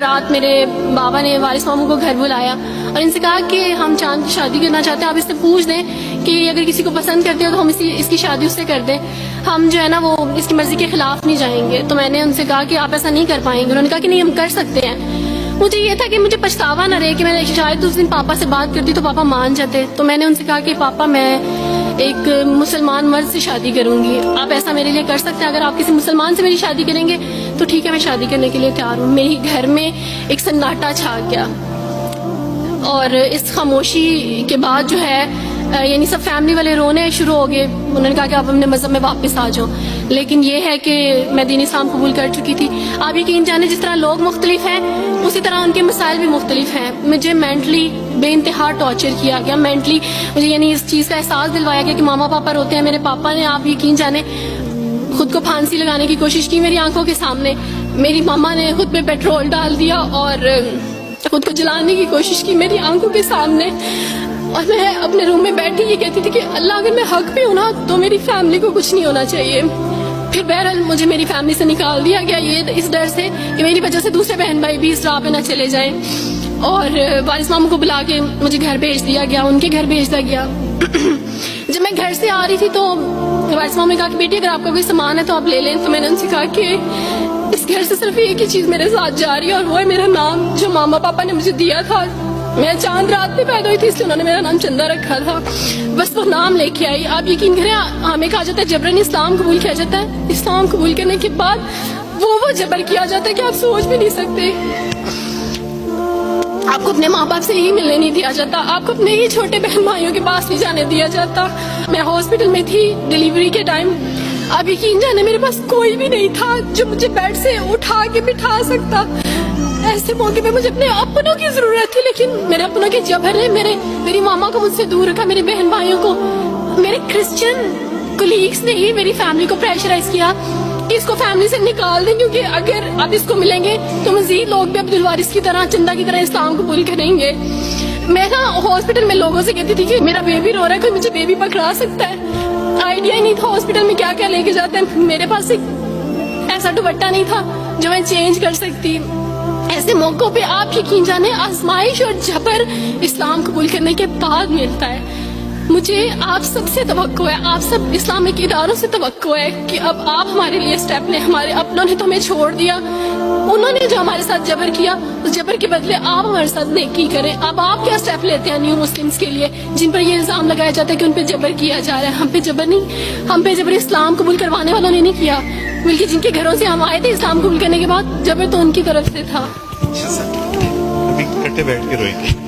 رات میرے بابا نے وارث ماموں کو گھر بلایا اور ان سے کہا کہ ہم چاند کی شادی کرنا چاہتے ہیں, آپ اس سے پوچھ دیں کہ اگر کسی کو پسند کرتے ہو تو ہم اس کی شادی اس سے کر دیں, ہم جو ہے نا وہ اس کی مرضی کے خلاف نہیں جائیں گے. تو میں نے ان سے کہا کہ آپ ایسا نہیں کر پائیں گے. انہوں نے کہا کہ نہیں ہم کر سکتے ہیں. مجھے یہ تھا کہ مجھے پچھتاوا نہ رہے کہ میں نے شاید اس دن پاپا سے بات کرتی تو پاپا مان جاتے. تو میں نے ان سے کہا کہ پاپا میں ایک مسلمان مرد سے شادی کروں گی, آپ ایسا میرے لیے کر سکتے ہیں؟ اگر آپ کسی مسلمان سے میری شادی کریں گے تو ٹھیک ہے, میں شادی کرنے کے لیے تیار ہوں. میری گھر میں ایک سناٹا چھا گیا اور اس خاموشی کے بعد جو ہے یعنی سب فیملی والے رونے شروع ہو گئے. انہوں نے کہا کہ آپ اپنے مذہب میں واپس آ جاؤ. لیکن یہ ہے کہ میں دین اسلام قبول کر چکی تھی. آپ یقین جانیں جس طرح لوگ مختلف ہیں اسی طرح ان کے مسائل بھی مختلف ہیں. مجھے مینٹلی بے انتہا ٹارچر کیا گیا. مینٹلی مجھے یعنی اس چیز کا احساس دلوایا گیا کہ ماما پاپا روتے ہیں. میرے پاپا نے آپ یقین جانیں خود کو پھانسی لگانے کی کوشش کی میری آنکھوں کے سامنے. میری ماما نے خود پہ پیٹرول ڈال دیا اور خود کو جلانے کی کوشش کی میری آنکھوں کے سامنے. اور میں اپنے روم میں بیٹھی یہ کہتی تھی کہ اللہ اگر میں حق پہ ہوں نا تو میری فیملی کو کچھ نہیں ہونا چاہیے. پھر بہرحال مجھے میری فیملی سے نکال دیا گیا یہ اس ڈر سے کہ میری وجہ سے دوسرے بہن بھائی بھی اس راہ پہ نہ چلے جائیں. اور وارث ماموں کو بلا کے مجھے گھر بھیج دیا گیا, ان کے گھر بھیج دیا گیا. جب میں گھر سے آ رہی تھی تو وارث ماموں نے کہا کہ بیٹی اگر آپ کا کوئی سامان ہے تو آپ لے لیں. تو میں نے ان سے کہا کہ اس گھر سے صرف ایک ہی چیز میرے ساتھ جا رہی ہے اور وہ ہے میرا نام جو ماما پاپا نے مجھے دیا تھا. میں چاند رات میں پیدا ہوئی تھی اس لیے انہوں نے میرا نام چندہ رکھا تھا. بس وہ نام لے کے آئی. آپ یقین کریں ہمیں کہا جاتا ہے جبرن اسلام قبول کیا جاتا ہے. اسلام قبول کرنے کے بعد وہ جبر کیا جاتا ہے کہ آپ سوچ بھی نہیں سکتے. آپ کو اپنے ماں باپ سے ہی ملنے نہیں دیا جاتا, آپ کو اپنے ہی چھوٹے بہن بھائیوں کے پاس نہیں جانے دیا جاتا. میں ہاسپٹل میں تھی ڈیلیوری کے ٹائم. آپ یقین جانے میرے پاس کوئی بھی نہیں تھا جو مجھے بیڈ سے اٹھا کے بٹھا سکتا. ایسے موقع پہ مجھے اپنے اپنوں کی ضرورت تھی لیکن میرے اپنوں کے جبر نے میری ماما کو مجھ سے دور رکھا. میرے بہن بھائیوں کو میرے کرسچن کولیگس نے ہی میری فیملی کو پریشرائز کیا کہ اس کو فیملی سے نکال دیں کیونکہ اگر آپ اس کو ملیں گے تو مزید لوگ بھی عبد الوارث کی طرح چندہ کی طرح اسلام قبول کریں گے. میں نا ہاسپٹل میں لوگوں سے کہتی تھی کہ میرا بیبی رو رہا ہے, کوئی مجھے بیبی پکڑا سکتا ہے. آئیڈیا ہی نہیں تھا ہاسپٹل میں کیا کیا لے کے جاتے ہیں. میرے پاس ایک ایسا دوپٹہ نہیں تھا جو میں چینج کر سکتی. ایسے موقعوں پہ آپ یقین جانیں آزمائش اور جبر اسلام قبول کرنے کے بعد ملتا ہے. مجھے آپ سب سے توقع ہے, آپ سب اسلامک اداروں سے توقع ہے کہ اب آپ ہمارے لیے سٹیپ لیں. ہمارے اپنوں نے تو ہمیں چھوڑ دیا, انہوں نے جو ہمارے ساتھ جبر کیا اس جبر کے بدلے آپ ہمارے ساتھ نیکی کریں. اب آپ کیا سٹیپ لیتے ہیں نیو مسلمز کے لیے جن پر یہ الزام لگایا جاتا ہے کہ ان پہ جبر کیا جا رہا ہے؟ ہم پہ جبر نہیں, ہم پہ جبر اسلام قبول کروانے والوں نے نہیں کیا بلکہ جن کے گھروں سے ہم آئے تھے اسلام قبول کرنے کے بعد جبر تو ان کی طرف سے تھا. ابھی کٹے بیٹھ کے روئی تھی.